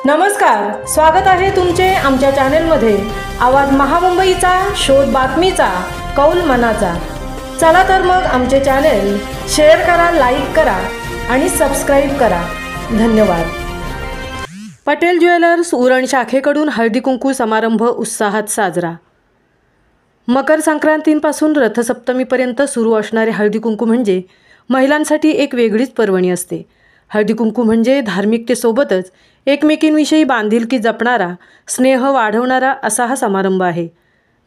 नमस्कार, स्वागत आहे तुमचे आमच्या चॅनेलमध्ये। आवाज महामुंबईचा, शोध बातमीचा, कौल मनाचा। चला तर मग आमचे चॅनेल शेअर करा, लाईक करा आणि सबस्क्राइब करा। धन्यवाद। पटेल ज्वेलर्स उरण शाखेकडून हळदी कुंकू समारंभ उत्साहात साजरा। मकर संक्रांतीपासून रथसप्तमीपर्यंत सुरू असणारे हळदी कुंकू म्हणजे महिलांसाठी एक वेगळीच पर्वणी असते। हळदी कुंकू म्हणजे धार्मिकतेसोबतच एकमेकींविषयी बांधिलकी जपणारा, स्नेह वाढवणारा असा हा समारंभ आहे।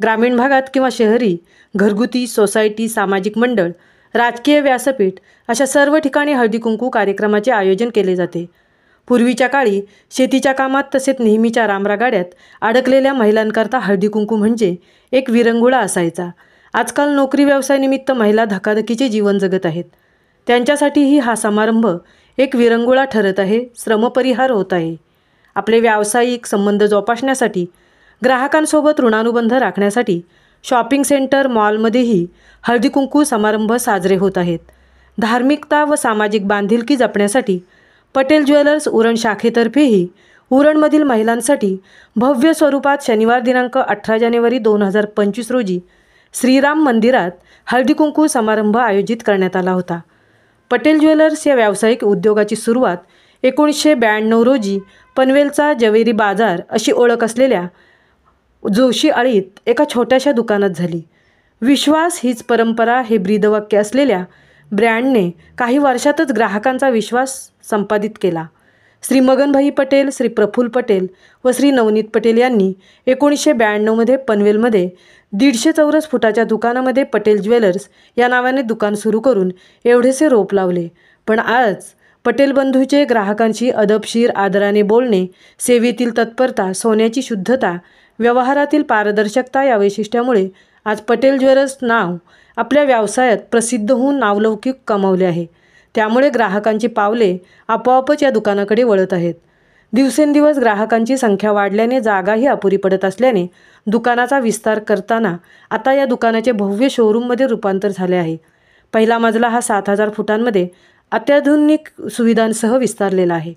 ग्रामीण भागात किंवा शहरी, घरगुती, सोसायटी, सामाजिक मंडळ, राजकीय व्यासपीठ अशा सर्व ठिकाणी हळदी कुंकू कार्यक्रमाचे आयोजन केले जाते। पूर्वीच्या काळी शेतीच्या कामात तसेच नेहमीच्या रामरागाड्यात अडकलेल्या महिलांकरता हळदी कुंकू म्हणजे एक विरंगुळा असायचा। आजकाल नोकरी व्यवसायानिमित्त महिला धकाधकीचे जीवन जगत आहेत। त्यांच्यासाठीही हा समारंभ एक विरंगुळा ठरत आहे, श्रमपरिहार होत आहे। आपले व्यावसायिक संबंध जोपासण्यासाठी, ग्राहकांसोबत ऋणानुबंध राखण्यासाठी शॉपिंग सेंटर, मॉलमध्येही हळदी कुंकू समारंभ साजरे होत आहेत। धार्मिकता व सामाजिक बांधिलकी जपण्यासाठी पटेल ज्वेलर्स उरण शाखेतर्फेही उरणमधील महिलांसाठी भव्य स्वरूपात शनिवार दिनांक 18 जानेवारी 2025 रोजी श्रीराम मंदिरात हळदी कुंकू समारंभ आयोजित करण्यात आला होता। पटेल ज्वेलर्स या व्यावसायिक उद्योगाची सुरुवात 1992 रोजी पनवेलचा जवेरी बाजार अशी ओळख असलेल्या जोशी आळीत एका छोट्याशा दुकानात झाली। विश्वास हीच परंपरा हे ब्रीदवाक्य असलेल्या ब्रँडने काही वर्षातच ग्राहकांचा विश्वास संपादित केला। श्री मगनभाई पटेल, श्री प्रफुल्ल पटेल व श्री नवनीत पटेल यांनी 1992 मध्ये पनवेलमध्ये 150 चौरस फुटाच्या दुकानामध्ये पटेल ज्वेलर्स या नावाने दुकान सुरू करून एवढेसे रोप लावले। पण आज पटेल बंधूचे ग्राहकांशी अदबशीर आदराने बोलणे, सेवेतील तत्परता, सोन्याची शुद्धता, व्यवहारातील पारदर्शकता या वैशिष्ट्यामुळे आज पटेल ज्वेलर्स नाव आपल्या व्यवसायात प्रसिद्ध होऊन नावलौकिक कमावले आहे। त्यामुळे ग्राहकांची पावले आपोआपच या दुकानाकडे वळत आहेत। दिवसेंदिवस ग्राहकांची संख्या वाढल्याने जागाही अपुरी पडत असल्याने दुकानाचा विस्तार करताना आता या दुकानाचे भव्य शोरूममध्ये रूपांतर झाले आहे। पहिला मजला हा 7000 फुटांमध्ये अत्याधुनिक सुविधांसह विस्तारलेला आहे।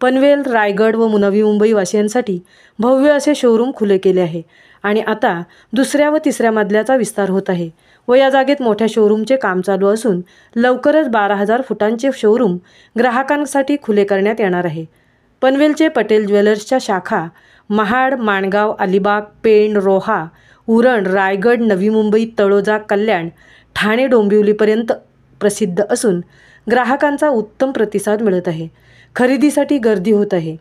पनवेल, रायगड व नवी मुंबई वासियांसाठी भव्य असे शोरूम खुले केले आहे आणि आता दुसऱ्या व तिसऱ्या मजल्याचा विस्तार होत आहे व या जागेत मोठ्या शोरूमचे काम चालू असून लवकरच 12000 फुटांचे शोरूम ग्राहकांसाठी खुले करण्यात येणार आहे। पनवेलचे पटेल ज्वेलर्सच्या शाखा महाड, माणगाव, अलिबाग, पेण, रोहा, उरण, रायगड, नवी मुंबई, तळोजा, कल्याण, ठाणे, डोंबिवलीपर्यंत प्रसिद्ध असून ग्राहकांचा उत्तम प्रतिसाद मिळत आहे। खरेदीसाठी गर्दी होत आहे।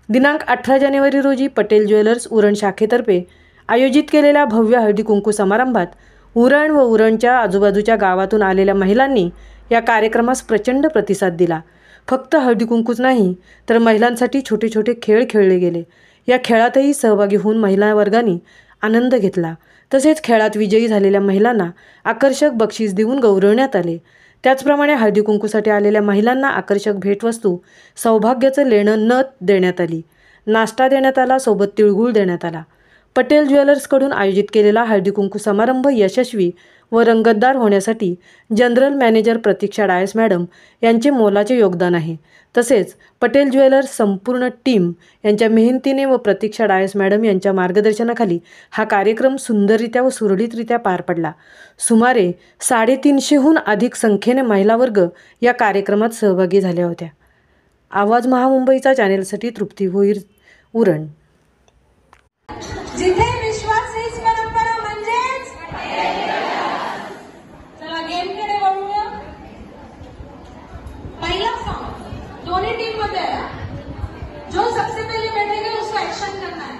दिनांक 18 जानेवारी रोजी पटेल ज्वेलर्स उरण शाखेतर्फे आयोजित केलेल्या भव्य हळदी कुंकू समारंभात उरण व उरणच्या आजूबाजूच्या गावातून आलेल्या महिलांनी या कार्यक्रमास प्रचंड प्रतिसाद दिला। फक्त हळदी कुंकूच नाही तर महिलांसाठी छोटे छोटे खेळ खेळले गेले। या खेळातही सहभागी होऊन महिला वर्गाने आनंद घेतला। तसेच खेळात विजयी झालेल्या महिलांना आकर्षक बक्षीस देऊन गौरवण्यात आले। त्याचप्रमाणे हळदी कुंकूसाठी आलेल्या महिलांना आकर्षक भेटवस्तू, सौभाग्याचं लेणं, नथ देण्यात आली। नाश्ता देण्यात आला, सोबत तिळगुळ देण्यात आला। पटेल ज्वेलर्सकडून आयोजित केलेला हळदी कुंकू समारंभ यशस्वी व रंगतदार होण्यासाठी जनरल मॅनेजर प्रतीक्षा डायस मॅडम यांचे मोलाचे योगदान आहे। तसेच पटेल ज्वेलर्स संपूर्ण टीम यांच्या मेहनतीने व प्रतीक्षा डायस मॅडम यांच्या मार्गदर्शनाखाली हा कार्यक्रम सुंदररित्या व सुरळीतरित्या पार पडला। सुमारे 350हून अधिक संख्येने महिला वर्ग या कार्यक्रमात सहभागी झाल्या होत्या। आवाज महामुंबईचा चॅनेलसाठी तृप्ती भोईर, उरण। जिथे विश्वास हीच परंपरा म्हणजेच चला गेमकडे वळूया। पहिला सॉन्ग दोनों टीम मध्ये है, जो सबसे पहले बैठेगा उसको एक्शन करना है।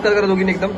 करा दोघींनी एकदम